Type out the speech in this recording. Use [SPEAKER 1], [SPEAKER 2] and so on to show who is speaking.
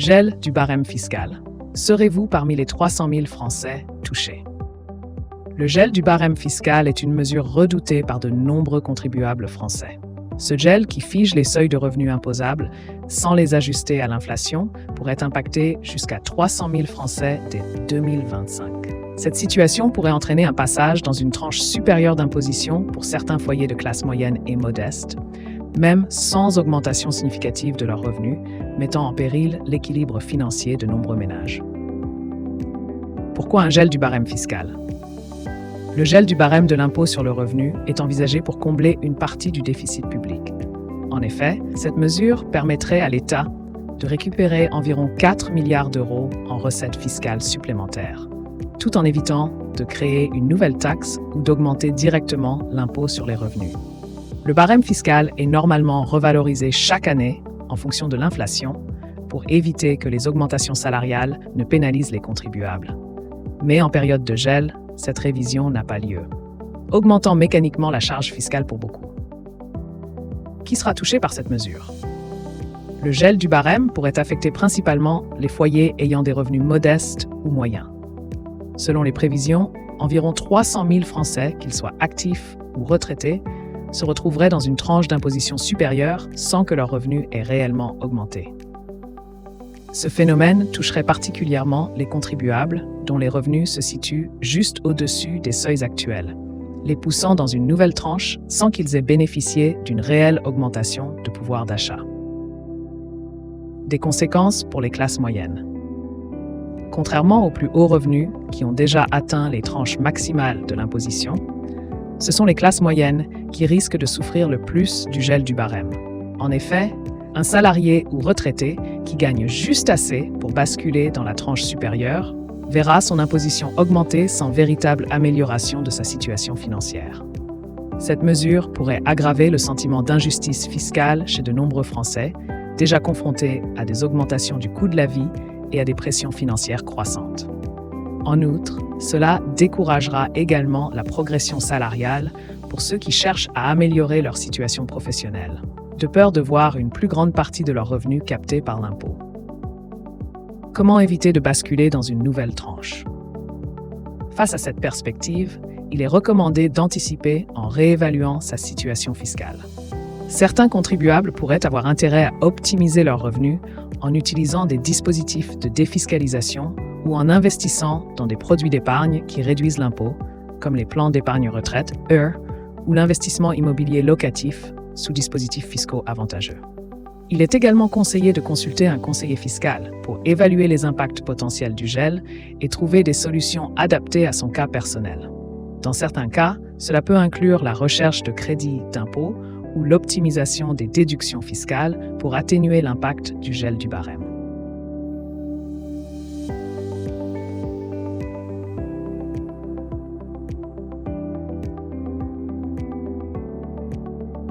[SPEAKER 1] Gel du barème fiscal. Serez-vous parmi les 300 000 Français touchés? Le gel du barème fiscal est une mesure redoutée par de nombreux contribuables français. Ce gel, qui fige les seuils de revenus imposables sans les ajuster à l'inflation, pourrait impacter jusqu'à 300 000 Français dès 2025. Cette situation pourrait entraîner un passage dans une tranche supérieure d'imposition pour certains foyers de classe moyenne et modeste, même sans augmentation significative de leurs revenus, mettant en péril l'équilibre financier de nombreux ménages. Pourquoi un gel du barème fiscal? Le gel du barème de l'impôt sur le revenu est envisagé pour combler une partie du déficit public. En effet, cette mesure permettrait à l'État de récupérer environ 4 milliards d'euros en recettes fiscales supplémentaires, tout en évitant de créer une nouvelle taxe ou d'augmenter directement l'impôt sur les revenus. Le barème fiscal est normalement revalorisé chaque année en fonction de l'inflation pour éviter que les augmentations salariales ne pénalisent les contribuables. Mais en période de gel, cette révision n'a pas lieu, augmentant mécaniquement la charge fiscale pour beaucoup. Qui sera touché par cette mesure? Le gel du barème pourrait affecter principalement les foyers ayant des revenus modestes ou moyens. Selon les prévisions, environ 300 000 Français, qu'ils soient actifs ou retraités, se retrouveraient dans une tranche d'imposition supérieure sans que leur revenu ait réellement augmenté. Ce phénomène toucherait particulièrement les contribuables dont les revenus se situent juste au-dessus des seuils actuels, les poussant dans une nouvelle tranche sans qu'ils aient bénéficié d'une réelle augmentation de pouvoir d'achat. Des conséquences pour les classes moyennes. Contrairement aux plus hauts revenus qui ont déjà atteint les tranches maximales de l'imposition, ce sont les classes moyennes qui risquent de souffrir le plus du gel du barème. En effet, un salarié ou retraité qui gagne juste assez pour basculer dans la tranche supérieure verra son imposition augmenter sans véritable amélioration de sa situation financière. Cette mesure pourrait aggraver le sentiment d'injustice fiscale chez de nombreux Français, déjà confrontés à des augmentations du coût de la vie et à des pressions financières croissantes. En outre, cela découragera également la progression salariale pour ceux qui cherchent à améliorer leur situation professionnelle, de peur de voir une plus grande partie de leurs revenus captés par l'impôt. Comment éviter de basculer dans une nouvelle tranche? Face à cette perspective, il est recommandé d'anticiper en réévaluant sa situation fiscale. Certains contribuables pourraient avoir intérêt à optimiser leurs revenus en utilisant des dispositifs de défiscalisation ou en investissant dans des produits d'épargne qui réduisent l'impôt, comme les plans d'épargne retraite, EAR, ou l'investissement immobilier locatif sous dispositifs fiscaux avantageux. Il est également conseillé de consulter un conseiller fiscal pour évaluer les impacts potentiels du gel et trouver des solutions adaptées à son cas personnel. Dans certains cas, cela peut inclure la recherche de crédits d'impôt ou l'optimisation des déductions fiscales pour atténuer l'impact du gel du barème.